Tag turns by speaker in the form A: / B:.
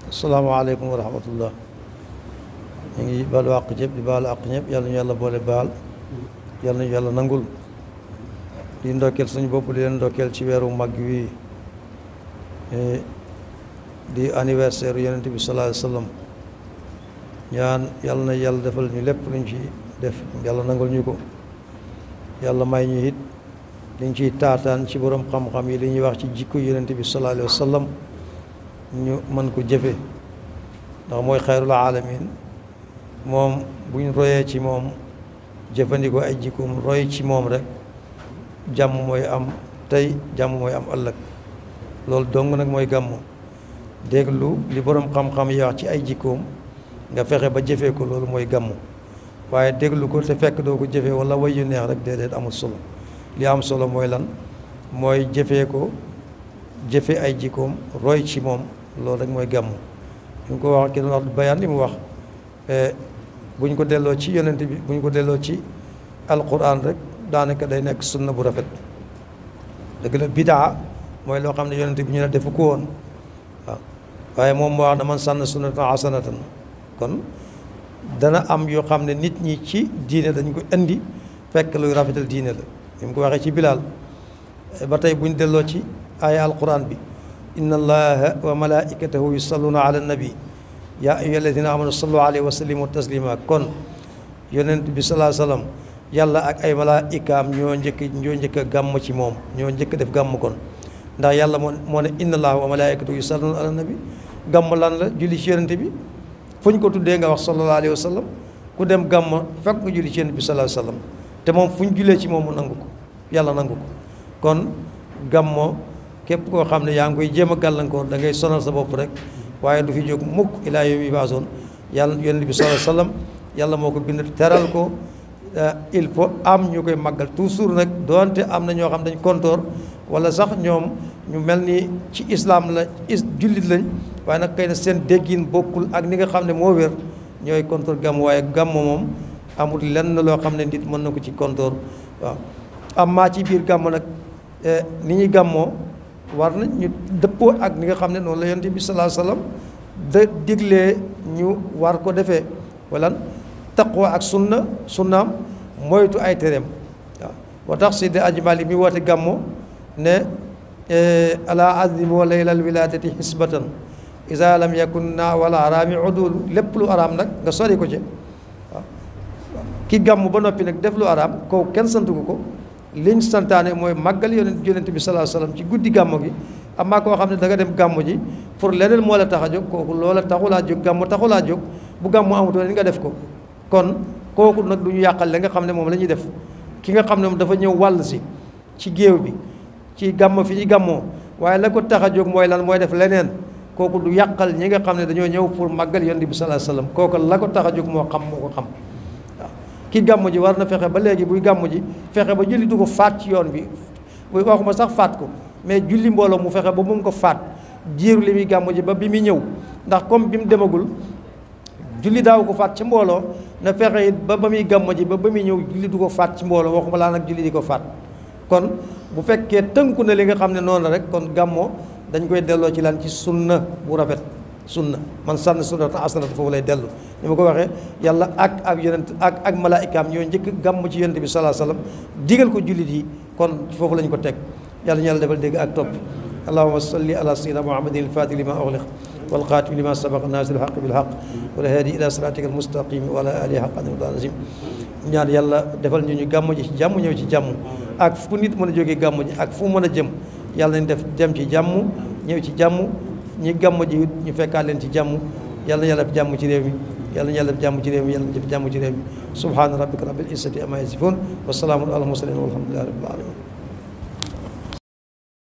A: asalaamaaleykum wa rahmatullah. ñu ngi baalu àq ñëpp di baalu àq ñëpp yàlla ñu yàlla boole baal yàlla ñu yàlla nangul di ndokkeel suñu bopp di leen ndokkeel ci weeru mag wi di anniversaire yonent bi sallallahu alayhi wa sallam ñaan yàlla na yàlla defal ñu lépp luñ ci def yàlla nangul ñu ko yàlla may ñu it liñ ciy taataan ci borom xam-xam yi li ñuy wax ci jikko yonent bi sallallahu alayhi wa sallam ñu mën ko jëfe ndax mooy xayrul alamin moom buñ royee ci moom jëfandikoo ay jikkoom roy ci moom rek jàmm mooy am tey jàmm mooy am ëllëg loolu dong nag mooy gàmmu déglu li borom xam-xam yi wax ci ay jikkoom nga fexe ba jëfee ko loolu mooy gàmmu waaye déglu ko te fekk doo ko jëfee wala way yu neex rek déedéet amul solo li am solo mooy lan mooy jëfee ko jëfe ay jikkoom roy ci moom loolu rek mooy gàmmu ñu ngi ko wax ki doon wax bayaan li mu wax buñ ko delloo ci yonent bi buñ ko delloo ci alquran rek daanaka day nekk sunna bu rafet dëgg la bidaa mooy loo xam ne yonent bi ñu ne defu ko woon waaw waaye moom moo wax na man sànn sunnatan hasanatan kon dana am yoo xam ne nit ñi ci diine dañ ko indi fekk luy rafetal diine la ni mu ko waxee ci bilaal ba tey buñ delloo ci aaya alquran bi inna allaha wa malaikatahu yusalluna ala nabi yaa ayyuha alladina amanu sallu alayhi wa sallimu taslima kon yonent bi salaa sallam yàlla ak ay malaikaam ñoo njëkk a gàmm ci moom ñoo njëkk def gàmm kon ndax yàlla moo ne inna allaha wa malaikatahu yusalluna ala nabi gàmm lan la julli ci yonent bi fu ñu ko tuddee nga wax sallallahu alayhi wa sallam ku dem gàmm fekk nga julli ci yonent bi salaa sallam te moom fu ñu jullee ci moom mu nangu ko yàlla nangu ko kon gàmmo képp koo xam ne yaa ngi koy jéem a gàllankoor da ngay sonal sa bopp rek waaye du fi jóg mukk ilaa yawmi yub'asun yàlla yonent bi sallallahu alayhi wasallam yàlla moo ko bind teral ko il faut am ñu koy màggal toujours nag doonte am na ñoo xam dañ kontoor wala sax ñoom ñu mel ni ci islam la jullit lañ waaye nag kay na seen déggin bokkul ak ni nga xam ne moo wér ñooy kontoor gàmm waaye gàmm moom amul lenn loo xam ne nit mën na ko ci kontoor waaw am maa ci biir gàmm nag ni ñuy gàmmoo war na ñu dëppoo ak ni nga xam ne noonu la yonent bi sallallahu alayhi wasallam da diglee ñu war ko defee wala taqwa ak sunnaam moytu ay tereem waaw moo tax Seydi Aji Maalik mi woote gàmmo ne ala azimu laylal wiladati hisbatan isa lam yakun na wala araami udulu lépp lu araam nag nga sori ko ci waaw ki gàmm ba noppi nag def lu araam kooku kenn santu ko liñ santaane mooy màggal yonent bi sallallahu alayhi wasallam ci guddi gàmmo gi amaa koo xam ne da nga dem gàmmo ji pour leneen moo la tax a jóg kooku loola taxulaa jóg gàmmo taxulaa jóg bu gàmmo amutoo ni nga def ko kon kooku nag du ñu yàqal la nga xam ne moom la ñuy def ki nga xam ne moom dafa ñëw wàll si ci géew bi ci gàmmo fi ñu gàmmoo waaye la ko tax a jóg mooy lan mooy def leneen kooku du yàqal ñi nga xam ne dañoo ñëw pour màggal yonent bi sallallahu alayhi wasallam kooku la ko tax a jóg moo ko xam ki gàmm ji war na fexe ba léegi buy gàmm ji fexe ba julli du ko faat ci yoon bi buy waxuma sax faat ko mais julli mbooloo mu fexe ba mu ko faat jiiru li muy gàmm ji ba bi muy ñëw ndax comme bi mu demagul julli daaw ko faat ci mbooloo na fexe it ba muy gàmm ji ba muy ñëw julli du ko faat ci mbooloo waxuma laa nag julli di ko faat kon bu fekkee tënku na li nga xam ne noonu la rek kon gàmmoo dañ koy delloo ci lan ci sunna bu rafet sunna man sànn sunnatan hasanatan foofu lay dellu ni ma ko waxee yàlla ak yonent ak malaikaam ñoo njëkk gàmm ci yonent bi sallallahu alayhi wasallam digal ko jullit yi kon foofu lañ ko teg yàlla ñu yàlla defal dégg ak topp allahumma salli ala sayyidina muhammadin al-fatih lima ughliq wal khatim lima sabaqa nasir al haqq bil haqq wal hadi ila siratika al mustaqim wa ala alihi haqqa qadrihi ñaan yàlla defal ñu gàmm ji ci jàmm ñëw ci jàmm ak fu nit mën a jógee gàmm ji ak fu mën a jëm yàlla nañ def dem ci jàmm ñëw ci jàmm ñi gàmm ji ñu fekkaat leen ci jàmm yàlla na yàlla def jàmm ci réew mi yàlla na yàlla def jàmm ci réew mi yàlla na def jàmm ci réew mi subhaana rabbika rabbil izzati amma yasifun wa salaamun alal mursalin walhamdulillahi rabbil alamin